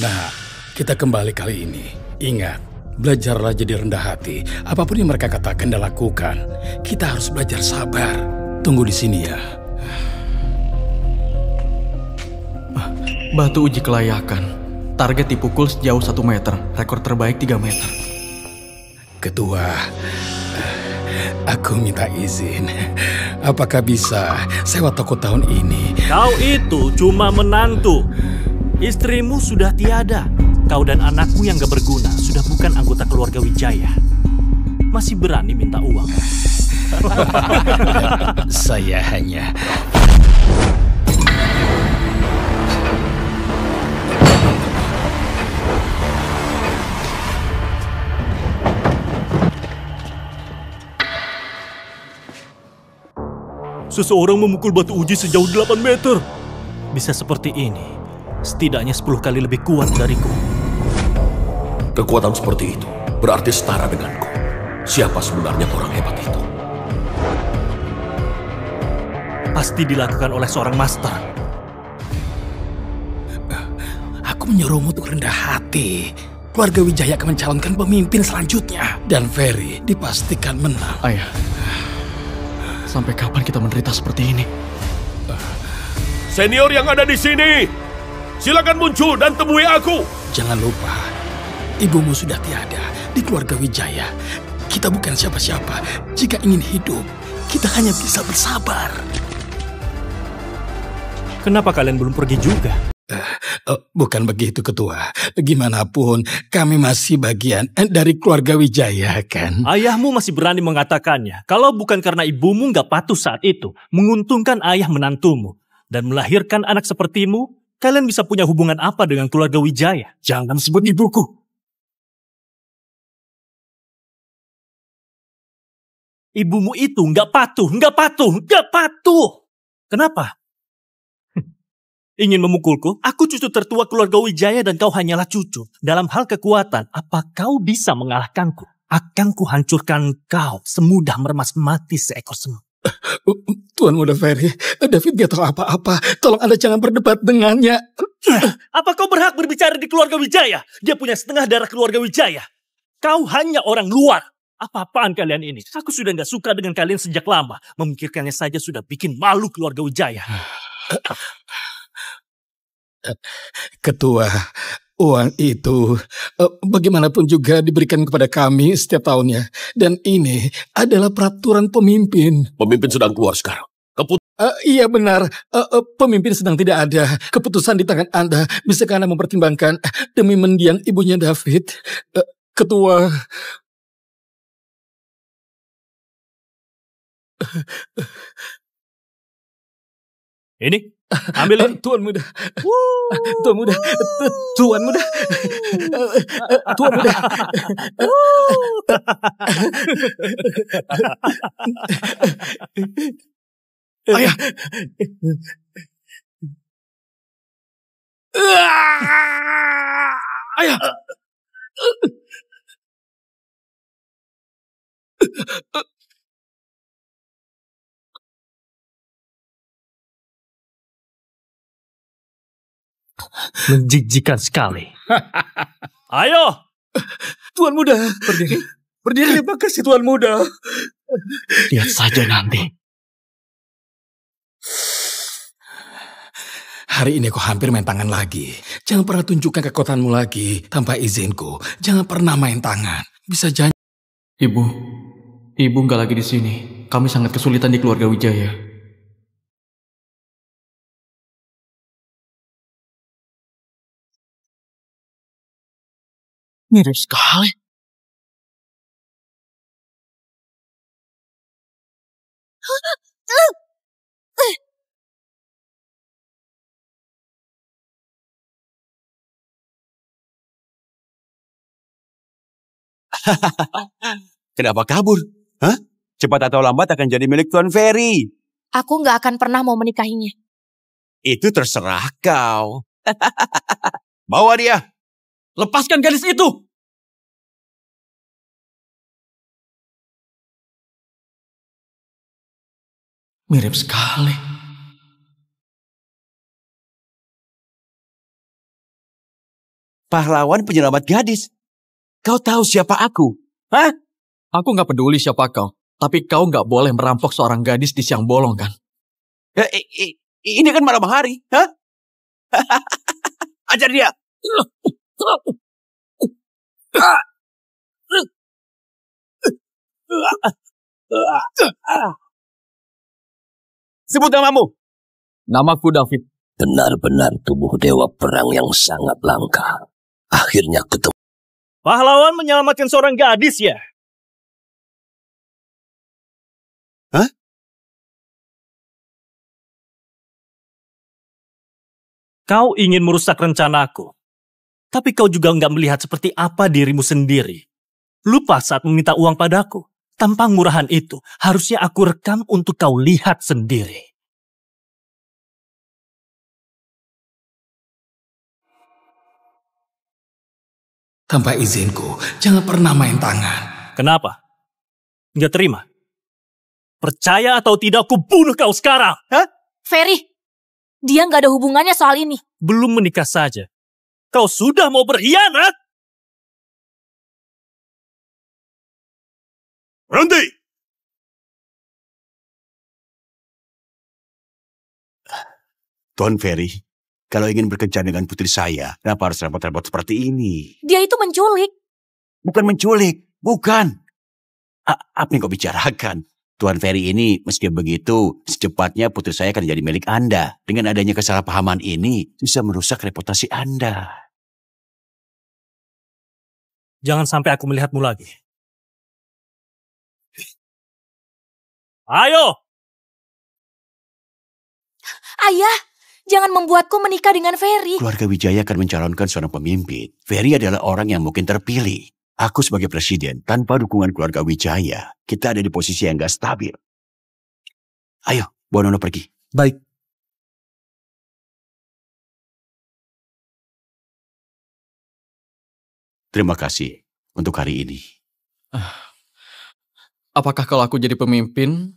Nah, kita kembali kali ini. Ingat, belajarlah jadi rendah hati. Apapun yang mereka katakan dan lakukan, kita harus belajar sabar. Tunggu di sini ya. Batu uji kelayakan. Target dipukul sejauh 1 meter. Rekor terbaik 3 meter. Ketua, aku minta izin. Apakah bisa sewa toko tahun ini? Kau itu cuma menantu. Istrimu sudah tiada. Kau dan anakmu yang gak berguna sudah bukan anggota keluarga Wijaya. Masih berani minta uang. Saya hanya... Seseorang memukul batu uji sejauh 8 meter. Bisa seperti ini, setidaknya 10 kali lebih kuat dariku. Kekuatan seperti itu berarti setara denganku. Siapa sebenarnya orang hebat itu? Pasti dilakukan oleh seorang master. Aku menyuruhmu untuk rendah hati. Keluarga Wijaya akan mencalonkan pemimpin selanjutnya. Dan Ferry dipastikan menang. Ayah, sampai kapan kita menderita seperti ini? Senior yang ada di sini, silakan muncul dan temui aku. Jangan lupa, ibumu sudah tiada di keluarga Wijaya. Kita bukan siapa-siapa. Jika ingin hidup, kita hanya bisa bersabar. Kenapa kalian belum pergi juga? Bukan begitu, Ketua. Bagaimanapun, kami masih bagian dari keluarga Wijaya, kan? Ayahmu masih berani mengatakannya. Kalau bukan karena ibumu gak patuh saat itu, menguntungkan ayah menantumu, dan melahirkan anak sepertimu, kalian bisa punya hubungan apa dengan keluarga Wijaya? Jangan sebut ibuku. Ibumu itu gak patuh. Kenapa? Ingin memukulku? Aku cucu tertua keluarga Wijaya dan kau hanyalah cucu. Dalam hal kekuatan, apa kau bisa mengalahkanku? Akan kuhancurkan kau semudah meremas mati seekor semut. Tuan Muda Ferry, David gak tahu apa-apa. Tolong Anda jangan berdebat dengannya. Apa kau berhak berbicara di keluarga Wijaya? Dia punya setengah darah keluarga Wijaya. Kau hanya orang luar. Apa-apaan kalian ini? Aku sudah gak suka dengan kalian sejak lama. Memikirkannya saja sudah bikin malu keluarga Wijaya. Ketua, uang itu bagaimanapun juga diberikan kepada kami setiap tahunnya. Dan ini adalah peraturan pemimpin. Pemimpin sedang keluar sekarang. Iya benar, pemimpin sedang tidak ada. Keputusan di tangan Anda. Bisakah Anda mempertimbangkan demi mendiang ibunya David? Ketua... Ini, ambil ini. Tuan Muda. Tuan Muda. Tuan Muda. Tuan Muda. Ayah! Ayah! Menjijikan sekali. Ayo! Tuan Muda. Berdiri. Berdiri. Terima kasih Tuan Muda. Lihat saja nanti. Hari ini aku hampir main tangan lagi. Jangan pernah tunjukkan kekuatanmu lagi tanpa izinku. Jangan pernah main tangan. Bisa janji. Ibu nggak lagi di sini. Kami sangat kesulitan di keluarga Wijaya. Mirip sekali. Kenapa kabur? Hah? Cepat atau lambat akan jadi milik Tuan Ferry. Aku nggak akan pernah mau menikahinya. Itu terserah kau. Bawa dia. Lepaskan gadis itu! Mirip sekali. Pahlawan penyelamat gadis. Kau tahu siapa aku? Hah? Aku nggak peduli siapa kau, tapi kau nggak boleh merampok seorang gadis di siang bolong kan? Ini kan malam hari. Hah? Ajar dia. Sebut namamu. Namaku David. Benar-benar tubuh dewa perang yang sangat langka. Akhirnya ketemu. Pahlawan menyelamatkan seorang gadis ya? Hah? Kau ingin merusak rencanaku. Tapi kau juga nggak melihat seperti apa dirimu sendiri. Lupa saat meminta uang padaku. Tampang murahan itu harusnya aku rekam untuk kau lihat sendiri. Tanpa izinku, jangan pernah main tangan. Kenapa? Nggak terima? Percaya atau tidak, aku bunuh kau sekarang. Hah? Ferry, dia nggak ada hubungannya soal ini. Belum menikah saja. Kau sudah mau berkhianat? Berhenti! Tuan Ferry, kalau ingin berkencan dengan putri saya, kenapa harus repot-repot seperti ini? Dia itu menculik. Bukan menculik, bukan. Apa yang kau bicarakan? Tuan Ferry ini, meski begitu, secepatnya putri saya akan jadi milik Anda. Dengan adanya kesalahpahaman ini, bisa merusak reputasi Anda. Jangan sampai aku melihatmu lagi. Ayo! Ayah, jangan membuatku menikah dengan Ferry. Keluarga Wijaya akan mencalonkan seorang pemimpin. Ferry adalah orang yang mungkin terpilih. Aku sebagai presiden, tanpa dukungan keluarga Wijaya, kita ada di posisi yang gak stabil. Ayo, bawa Nono pergi. Baik. Terima kasih untuk hari ini. Apakah kalau aku jadi pemimpin,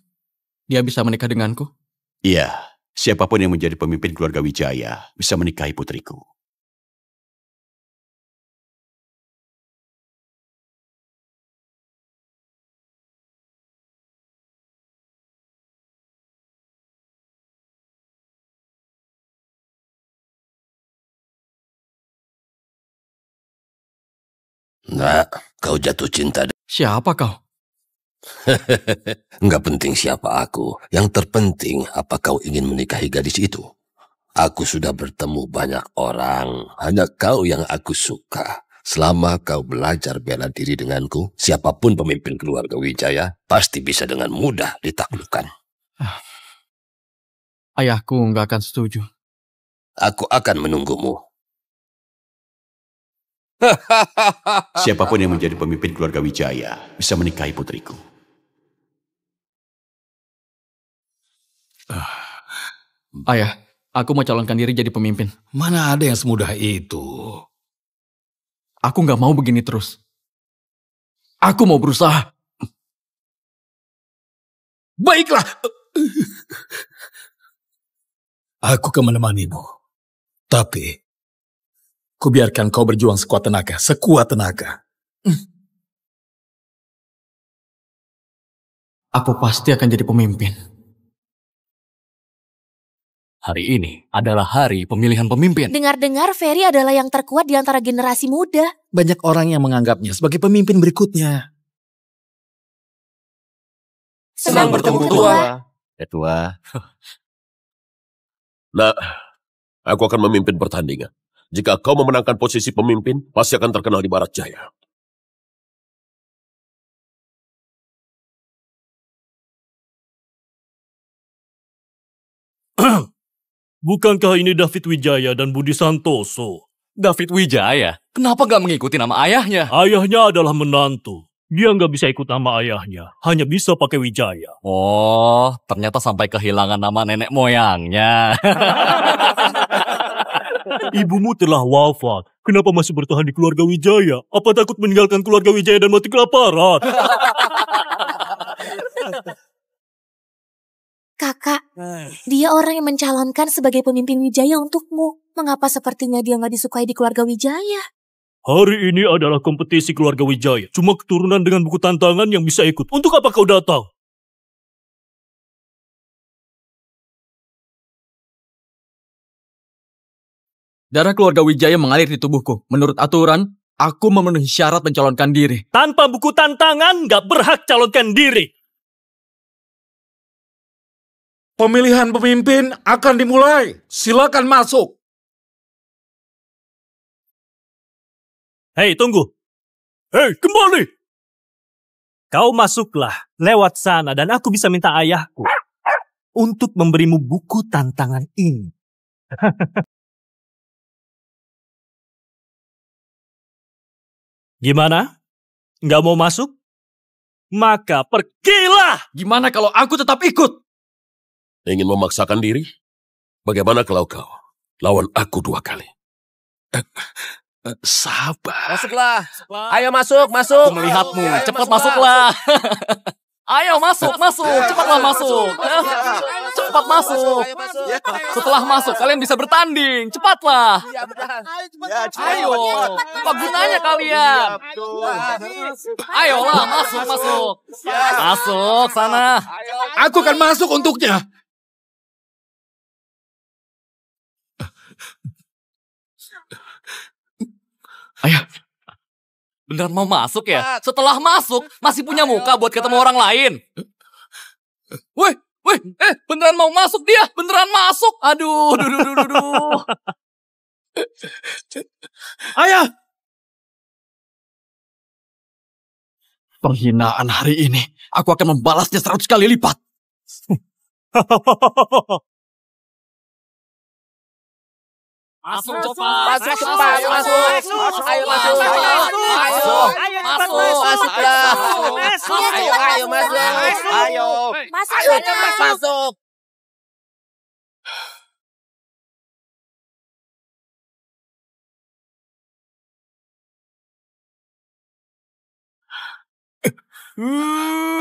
dia bisa menikah denganku? Iya, siapapun yang menjadi pemimpin keluarga Wijaya bisa menikahi putriku. Nah, kau jatuh cinta. Siapa kau? Nggak penting siapa aku. Yang terpenting apa kau ingin menikahi gadis itu. Aku sudah bertemu banyak orang. Hanya kau yang aku suka. Selama kau belajar bela diri denganku, siapapun pemimpin keluarga Wijaya pasti bisa dengan mudah ditaklukkan. Ayahku nggak akan setuju. Aku akan menunggumu. Siapapun yang menjadi pemimpin keluarga Wijaya bisa menikahi putriku. Ayah, aku mau calonkan diri jadi pemimpin. Mana ada yang semudah itu? Aku nggak mau begini terus. Aku mau berusaha. Baiklah. Aku akan menemanimu. Tapi, ku biarkan kau berjuang sekuat tenaga. Aku pasti akan jadi pemimpin. Hari ini adalah hari pemilihan pemimpin. Dengar-dengar Ferry adalah yang terkuat di antara generasi muda. Banyak orang yang menganggapnya sebagai pemimpin berikutnya. Senang bertemu tua. Ketua. Nah, aku akan memimpin pertandingan. Jika kau memenangkan posisi pemimpin, pasti akan terkenal di Barat Jaya. Bukankah ini David Wijaya dan Budi Santoso? David Wijaya? Kenapa gak mengikuti nama ayahnya? Ayahnya adalah menantu. Dia nggak bisa ikut nama ayahnya. Hanya bisa pakai Wijaya. Oh, ternyata sampai kehilangan nama nenek moyangnya. Ibumu telah wafat. Kenapa masih bertahan di keluarga Wijaya? Apa takut meninggalkan keluarga Wijaya dan mati kelaparan? Kakak, dia orang yang mencalonkan sebagai pemimpin Wijaya untukmu. Mengapa sepertinya dia nggak disukai di keluarga Wijaya? Hari ini adalah kompetisi keluarga Wijaya. Cuma keturunan dengan buku tantangan yang bisa ikut. Untuk apa kau datang? Darah keluarga Wijaya mengalir di tubuhku. Menurut aturan, aku memenuhi syarat mencalonkan diri. Tanpa buku tantangan, gak berhak calonkan diri. Pemilihan pemimpin akan dimulai. Silakan masuk. Hei, tunggu. Hei, kembali. Kau masuklah lewat sana dan aku bisa minta ayahku untuk memberimu buku tantangan ini. Gimana? Nggak mau masuk? Maka pergilah! Gimana kalau aku tetap ikut? Ingin memaksakan diri? Bagaimana kalau kau lawan aku 2 kali? Sabar. Masuklah. Ayo masuk. Aku melihatmu. Cepat masuklah. Ayo masuk. Cepatlah masuk. Cepat masuk. Setelah masuk, kalian bisa bertanding. Cepatlah. Ayo. Apa gunanya kalian? Ayolah, masuk. Masuk sana. Aku akan masuk untuknya. Ayah, beneran mau masuk ya? Setelah masuk, masih punya muka buat ketemu orang lain. Weh, beneran mau masuk dia, beneran masuk. Aduh. Ayah! Penghinaan hari ini, aku akan membalasnya 100 kali lipat. Masuk cepat. Ayo masuk. Masuk.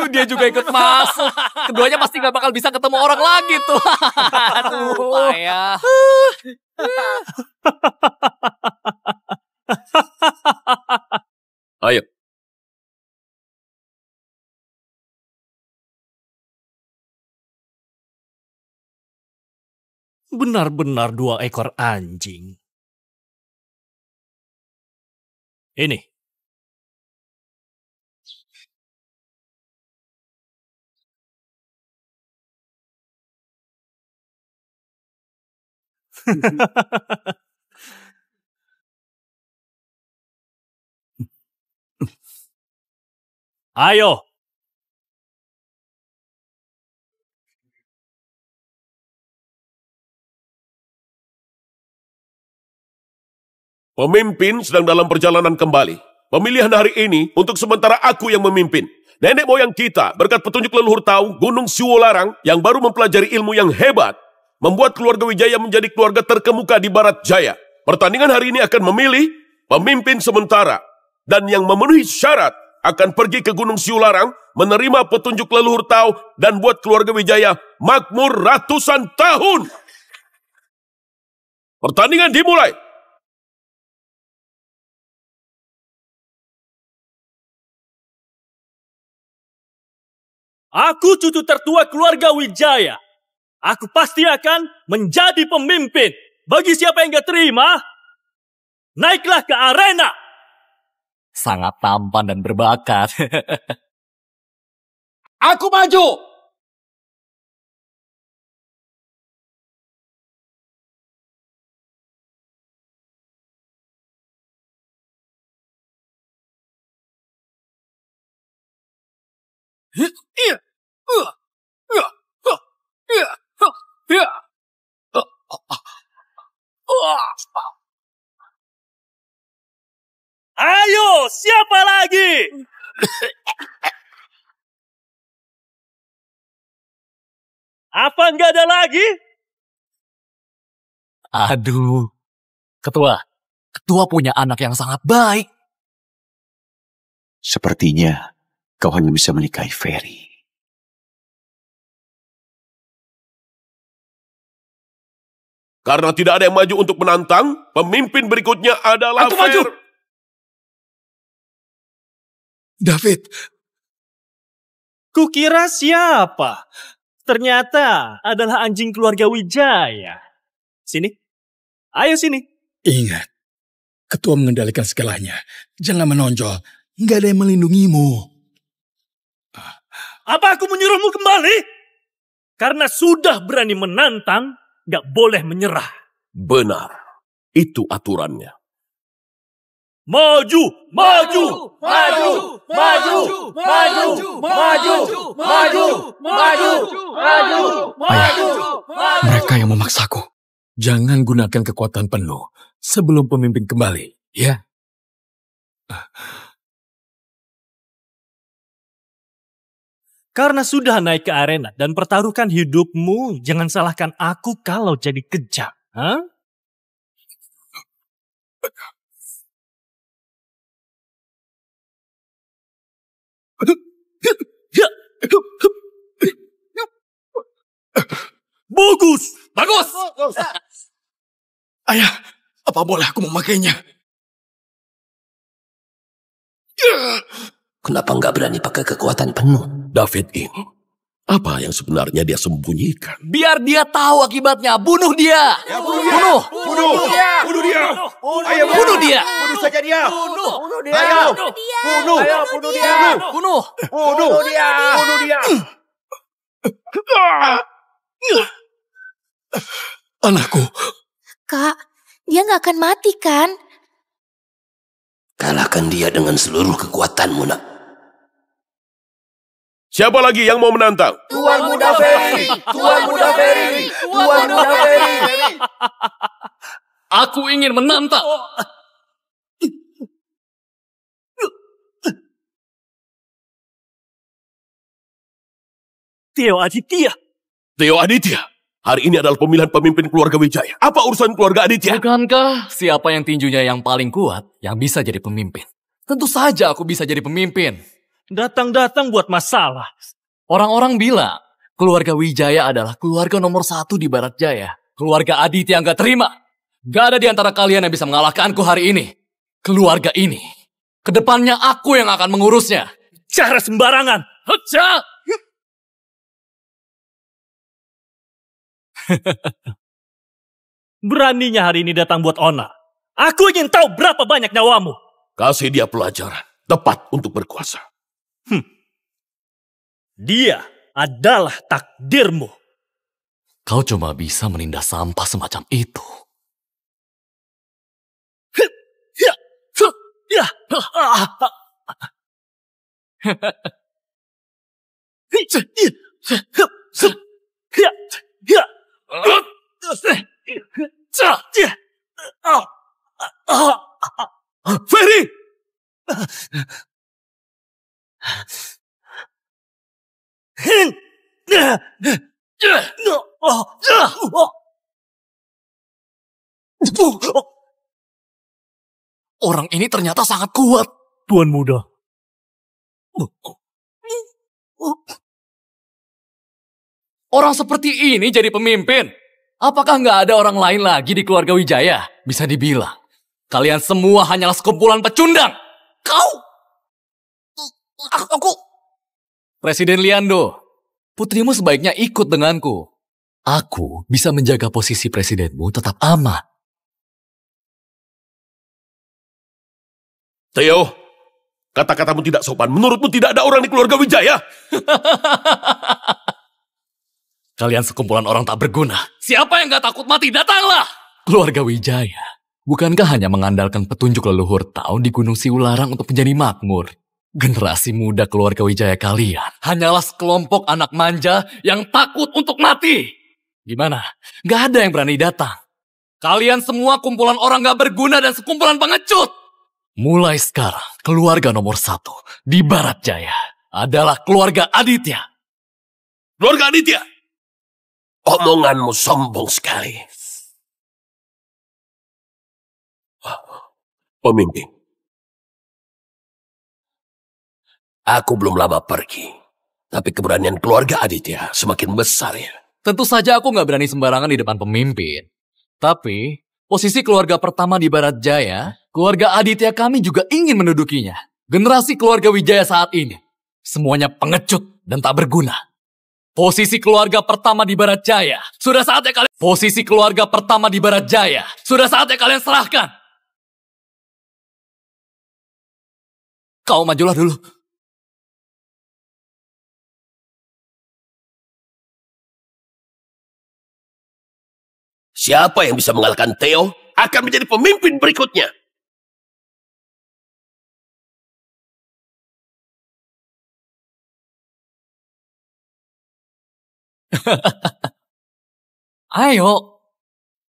Dia juga ikut masuk. Keduanya pasti gak bakal bisa ketemu orang lagi tuh. Aduh, payah. Ayo. Benar-benar 2 ekor anjing. Ini. Ayo. Pemimpin sedang dalam perjalanan kembali. Pemilihan hari ini untuk sementara aku yang memimpin. Nenek moyang kita berkat petunjuk leluhur tahu Gunung Siwolarang yang baru mempelajari ilmu yang hebat membuat keluarga Wijaya menjadi keluarga terkemuka di Barat Jaya. Pertandingan hari ini akan memilih pemimpin sementara dan yang memenuhi syarat akan pergi ke Gunung Siwolarang menerima petunjuk leluhur tahu dan buat keluarga Wijaya makmur ratusan tahun. Pertandingan dimulai. Aku cucu tertua keluarga Wijaya. Aku pasti akan menjadi pemimpin. Bagi siapa yang gak terima, naiklah ke arena. Sangat tampan dan berbakat. Aku maju. Ayo, siapa lagi? Apa nggak ada lagi? Aduh. Ketua punya anak yang sangat baik. Sepertinya kau hanya bisa menikahi Ferry. Karena tidak ada yang maju untuk menantang, pemimpin berikutnya adalah Aku maju. David. Kukira siapa? Ternyata adalah anjing keluarga Wijaya. Sini. Ayo sini. Ingat, ketua mengendalikan segalanya. Jangan menonjol. Nggak ada yang melindungimu. Apa aku menyuruhmu kembali? Karena sudah berani menantang, gak boleh menyerah. Benar. Itu aturannya. Maju, maju, maju, maju, maju, maju, maju, maju, maju, maju. Mereka yang memaksaku. Jangan gunakan kekuatan penuh sebelum pemimpin kembali, ya? Karena sudah naik ke arena dan pertaruhkan hidupmu, jangan salahkan aku kalau jadi kejam. Hah? Bagus! Bagus! Ayah, apa boleh aku memakainya? Kenapa nggak berani pakai kekuatan penuh? David ini, apa yang sebenarnya dia sembunyikan? Biar dia tahu akibatnya. Bunuh dia. Bunuh. Bunuh dia! Ayo Bunuh dia. Bunuh saja dia! Bunuh dia! Ayo! Bunuh! Ayo, bunuh dia. Bunuh. Bunuh dia! Bunuh dia! Anakku. Kak, dia nggak akan mati kan? Kalahkan dia dengan seluruh kekuatanmu, nak. Siapa lagi yang mau menantang? Tuan Muda Ferry! Tuan Muda Ferry! Tuan Muda Ferry! Aku ingin menantang. Tio Aditya. Tio Aditya. Hari ini adalah pemilihan pemimpin keluarga Wijaya. Apa urusan keluarga Aditya? Bukankah siapa yang tinjunya yang paling kuat yang bisa jadi pemimpin? Tentu saja aku bisa jadi pemimpin. Datang-datang buat masalah. Orang-orang bilang keluarga Wijaya adalah keluarga nomor 1 di Barat Jaya. Keluarga Aditya nggak terima. Gak ada di antara kalian yang bisa mengalahkanku hari ini. Keluarga ini, kedepannya aku yang akan mengurusnya. Cara sembarangan. Heca! Beraninya hari ini datang buat Ona. Aku ingin tahu berapa banyak nyawamu. Kasih dia pelajaran. Tepat untuk berkuasa. Dia adalah takdirmu. Kau cuma bisa menindas sampah semacam itu. Ferry! Orang ini ternyata sangat kuat. Tuan Muda. Orang seperti ini jadi pemimpin. Apakah nggak ada orang lain lagi di keluarga Wijaya? Bisa dibilang, kalian semua hanyalah sekumpulan pecundang. Kau? Aku? Presiden Liando, putrimu sebaiknya ikut denganku. Aku bisa menjaga posisi presidenmu tetap aman. Theo, kata-katamu tidak sopan. Menurutmu tidak ada orang di keluarga Wijaya? Kalian sekumpulan orang tak berguna. Siapa yang gak takut mati, datanglah! Keluarga Wijaya, bukankah hanya mengandalkan petunjuk leluhur tahun di Gunung Siularang untuk menjadi makmur? Generasi muda keluarga Wijaya kalian hanyalah sekelompok anak manja yang takut untuk mati. Gimana? Gak ada yang berani datang. Kalian semua kumpulan orang gak berguna dan sekumpulan pengecut. Mulai sekarang, keluarga nomor 1 di Barat Jaya adalah keluarga Aditya. Keluarga Aditya? Omonganmu sombong sekali. Pemimpin. Aku belum lama pergi. Tapi keberanian keluarga Aditya semakin besar ya. Tentu saja aku gak berani sembarangan di depan pemimpin. Tapi, posisi keluarga pertama di Barat Jaya, keluarga Aditya kami juga ingin mendudukinya. Generasi keluarga Wijaya saat ini, semuanya pengecut dan tak berguna. Posisi keluarga pertama di Barat Jaya, sudah saatnya kalian... Posisi keluarga pertama di Barat Jaya, sudah saatnya kalian serahkan. Kau majulah dulu. Siapa yang bisa mengalahkan Theo akan menjadi pemimpin berikutnya. Ayo,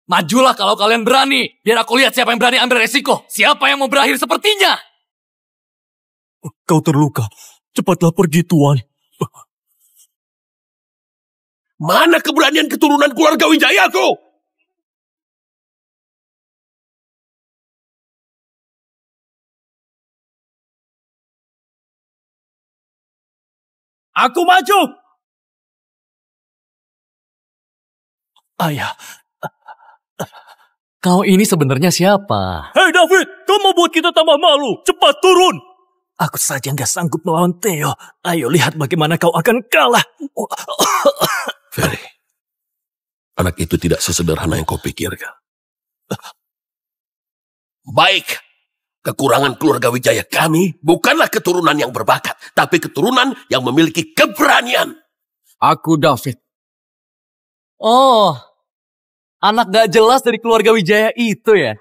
majulah kalau kalian berani. Biar aku lihat siapa yang berani ambil resiko. Siapa yang mau berakhir sepertinya. Kau terluka. Cepatlah pergi, Tuan. Mana keberanian keturunan keluarga Wijayaku? Aku maju! Ayah. Kau ini sebenarnya siapa? Hei David, kau mau buat kita tambah malu. Cepat turun. Aku saja nggak sanggup melawan Theo. Ayo lihat bagaimana kau akan kalah. Ferry, anak itu tidak sesederhana yang kau pikirkan. Baik, kekurangan keluarga Wijaya kami bukanlah keturunan yang berbakat, tapi keturunan yang memiliki keberanian. Aku David. Oh, anak gak jelas dari keluarga Wijaya itu ya?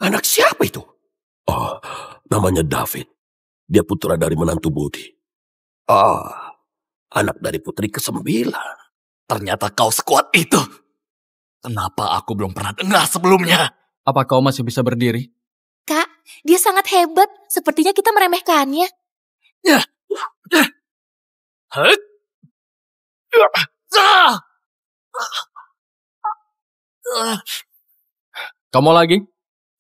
Anak siapa itu? Oh, namanya David. Dia putra dari menantu Budi. Anak dari putri ke-9. Ternyata kau sekuat itu. Kenapa aku belum pernah dengar sebelumnya? Apa kau masih bisa berdiri? Kak, dia sangat hebat. Sepertinya kita meremehkannya. Kamu lagi?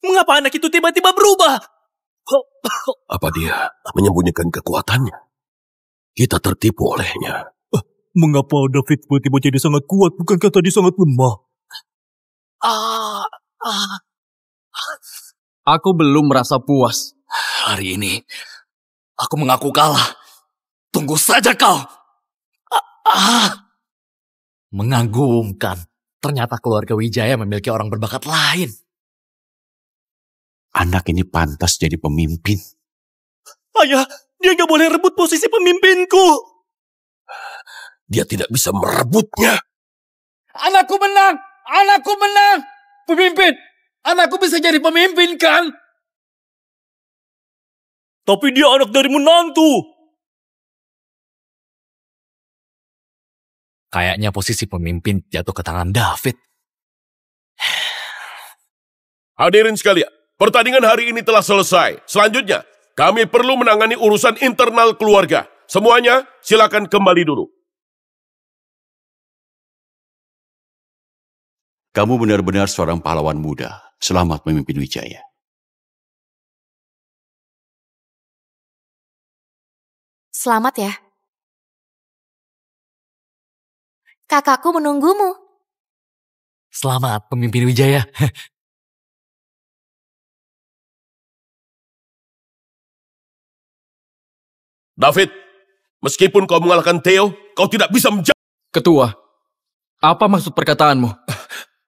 Mengapa anak itu tiba-tiba berubah? Apa dia menyembunyikan kekuatannya? Kita tertipu olehnya. Mengapa David tiba-tiba jadi sangat kuat? Bukankah tadi sangat lemah? Aku belum merasa puas. Hari ini, aku mengaku kalah. Tunggu saja kau. Mengagumkan. Ternyata keluarga Wijaya memiliki orang berbakat lain. Anak ini pantas jadi pemimpin. Ayah, dia nggak boleh rebut posisi pemimpinku. Dia tidak bisa merebutnya. Anakku menang! Anakku menang! Pemimpin! Anakku bisa jadi pemimpin kan? Tapi dia anak dari menantu. Kayaknya posisi pemimpin jatuh ke tangan David. Hadirin sekalian, pertandingan hari ini telah selesai. Selanjutnya, kami perlu menangani urusan internal keluarga. Semuanya, silakan kembali dulu. Kamu benar-benar seorang pahlawan muda. Selamat memimpin Wijaya. Selamat ya. Kakakku menunggumu. Selamat pemimpin Wijaya. David, meskipun kau mengalahkan Theo, kau tidak bisa menjawab. Ketua, apa maksud perkataanmu?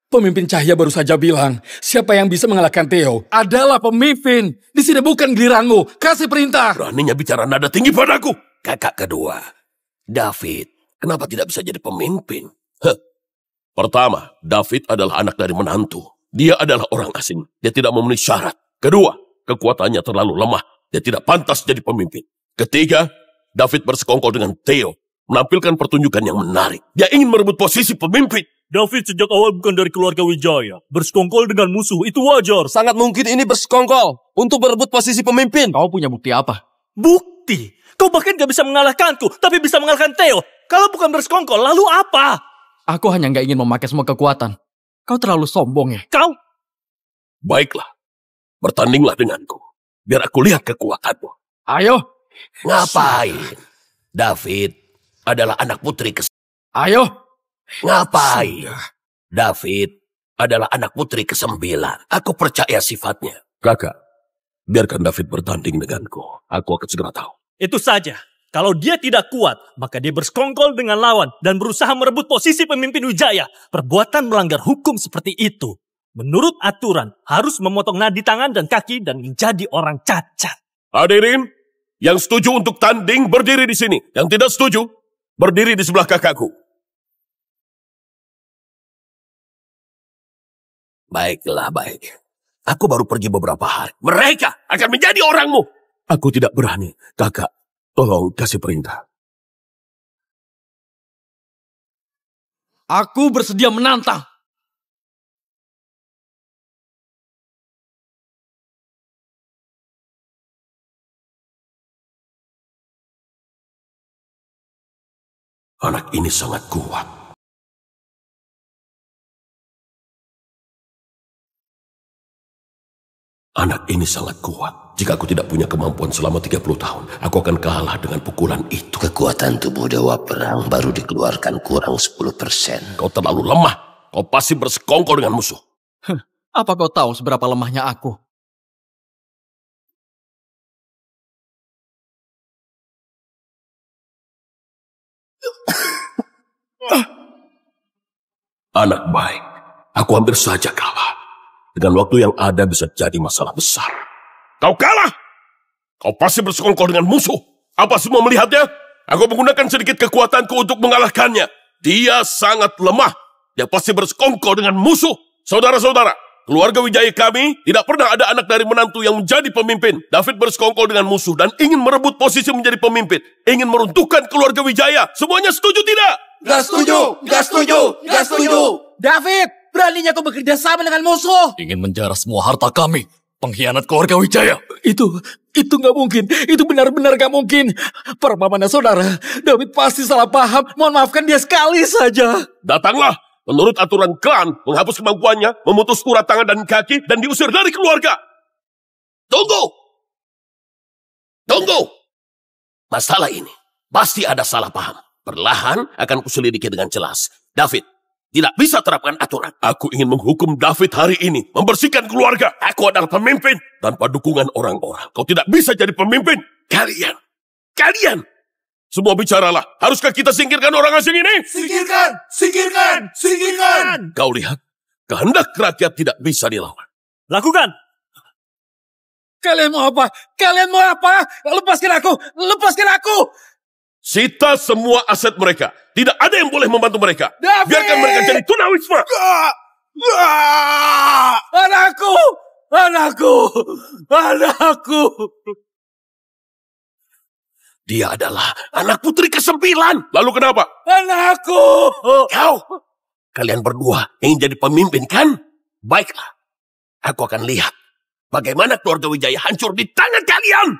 Pemimpin Cahya baru saja bilang, siapa yang bisa mengalahkan Theo adalah pemimpin. Di sini bukan giliranmu. Kasih perintah. Beraninya bicara nada tinggi padaku. Kakak kedua, David, kenapa tidak bisa jadi pemimpin? Pertama, David adalah anak dari menantu. Dia adalah orang asing. Dia tidak memenuhi syarat. Kedua, kekuatannya terlalu lemah. Dia tidak pantas jadi pemimpin. Ketiga, David bersekongkol dengan Theo. Menampilkan pertunjukan yang menarik. Dia ingin merebut posisi pemimpin. David sejak awal bukan dari keluarga Wijaya. Bersekongkol dengan musuh, itu wajar. Sangat mungkin ini bersekongkol untuk berebut posisi pemimpin. Kau punya bukti apa? Bukti? Kau bahkan gak bisa mengalahkanku, tapi bisa mengalahkan Theo. Kalau bukan bersekongkol, lalu apa? Aku hanya nggak ingin memakai semua kekuatan. Kau terlalu sombong ya. Kau? Baiklah, bertandinglah denganku. Biar aku lihat kekuatanmu. Ayo. Ngapain? David adalah anak putri Ayo. Ngapain? David adalah anak putri ke-9. Aku percaya sifatnya. Kakak, biarkan David bertanding denganku. Aku akan segera tahu. Itu saja. Kalau dia tidak kuat, maka dia bersekongkol dengan lawan dan berusaha merebut posisi pemimpin Wijaya. Perbuatan melanggar hukum seperti itu, menurut aturan, harus memotong nadi tangan dan kaki dan menjadi orang cacat. Hadirin, yang setuju untuk tanding berdiri di sini. Yang tidak setuju, berdiri di sebelah kakakku. Baiklah, baik. Aku baru pergi beberapa hari. Mereka akan menjadi orangmu. Aku tidak berani. Kakak, tolong kasih perintah. Aku bersedia menantang. Anak ini sangat kuat. Anak ini sangat kuat. Jika aku tidak punya kemampuan selama 30 tahun, aku akan kalah dengan pukulan itu. Kekuatan tubuh Dewa Perang baru dikeluarkan kurang 10%. Kau terlalu lemah. Kau pasti bersekongkol dengan musuh. Apa kau tahu seberapa lemahnya aku? Anak baik, aku hampir saja kalah. Dengan waktu yang ada bisa jadi masalah besar. Kau kalah! Kau pasti bersekongkol dengan musuh. Apa semua melihatnya? Aku menggunakan sedikit kekuatanku untuk mengalahkannya. Dia sangat lemah. Dia pasti bersekongkol dengan musuh. Saudara-saudara, keluarga Wijaya kami tidak pernah ada anak dari menantu yang menjadi pemimpin. David bersekongkol dengan musuh dan ingin merebut posisi menjadi pemimpin. Ingin meruntuhkan keluarga Wijaya. Semuanya setuju tidak? Gak setuju, gak setuju, gak setuju. David, beraninya kau bekerja sama dengan musuh. Ingin menjara semua harta kami. Pengkhianat keluarga Wijaya. Itu nggak mungkin. Itu benar-benar nggak mungkin. Para pamannya saudara, David pasti salah paham. Mohon maafkan dia sekali saja. Datanglah. Menurut aturan klan, menghapus kemampuannya, memutus urat tangan dan kaki, dan diusir dari keluarga. Tunggu! Tunggu! Masalah ini pasti ada salah paham. Perlahan akan kuselidiki dengan jelas. David tidak bisa terapkan aturan. Aku ingin menghukum David hari ini. Membersihkan keluarga. Aku adalah pemimpin. Tanpa dukungan orang-orang, kau tidak bisa jadi pemimpin. Kalian. Semua bicaralah. Haruskah kita singkirkan orang asing ini? Singkirkan, singkirkan, singkirkan. Kau lihat, kehendak rakyat tidak bisa dilawan. Lakukan. Kalian mau apa? Lepaskan aku! Lepaskan aku! Sita semua aset mereka. Tidak ada yang boleh membantu mereka. David! Biarkan mereka jadi tunawisma. Anakku! Dia adalah anak putri ke-9. Lalu kenapa? Anakku! Kalian berdua ingin jadi pemimpin, kan? Baiklah. Aku akan lihat bagaimana keluarga Wijaya hancur di tangan kalian.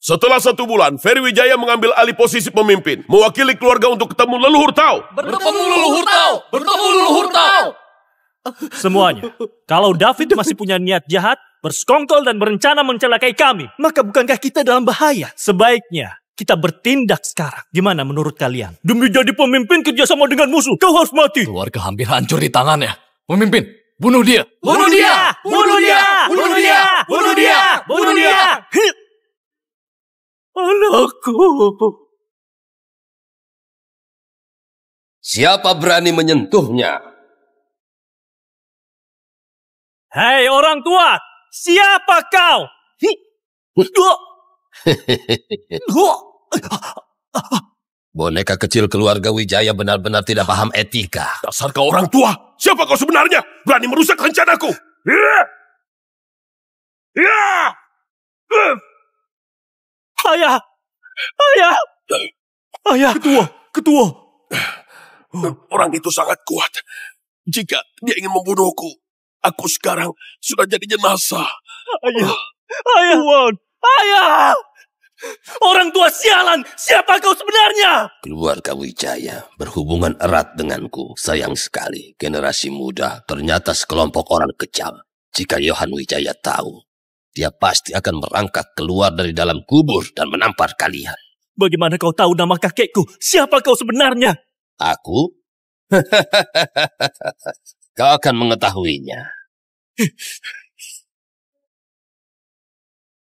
Setelah 1 bulan, Ferry Wijaya mengambil alih posisi pemimpin. Mewakili keluarga untuk ketemu leluhur Tau. Bertemu leluhur Tau! Bertemu leluhur Tau! Semuanya, kalau David masih punya niat jahat, bersekongkol dan berencana mencelakai kami, maka bukankah kita dalam bahaya? Sebaiknya kita bertindak sekarang. Gimana menurut kalian? Demi jadi pemimpin kerjasama dengan musuh, kau harus mati. Keluarga hampir hancur di tangannya. Pemimpin, bunuh dia! Bunuh dia! Bunuh dia! Bunuh dia! Bunuh dia! Bunuh dia! Anakku. Siapa berani menyentuhnya? Hei orang tua, siapa kau? Boneka kecil keluarga Wijaya benar-benar tidak paham etika. Dasar kau orang tua. Siapa kau sebenarnya? Berani merusak rencanaku. Ayah, ketua. Orang itu sangat kuat. Jika dia ingin membunuhku, aku sekarang sudah jadi jenazah. Ayah. Orang tua sialan, siapa kau sebenarnya? Keluarga Wijaya berhubungan erat denganku. Sayang sekali, generasi muda ternyata sekelompok orang kejam. Jika Yohan Wijaya tahu, dia pasti akan merangkak keluar dari dalam kubur dan menampar kalian. Bagaimana kau tahu nama kakekku? Siapa kau sebenarnya? Aku? Kau akan mengetahuinya.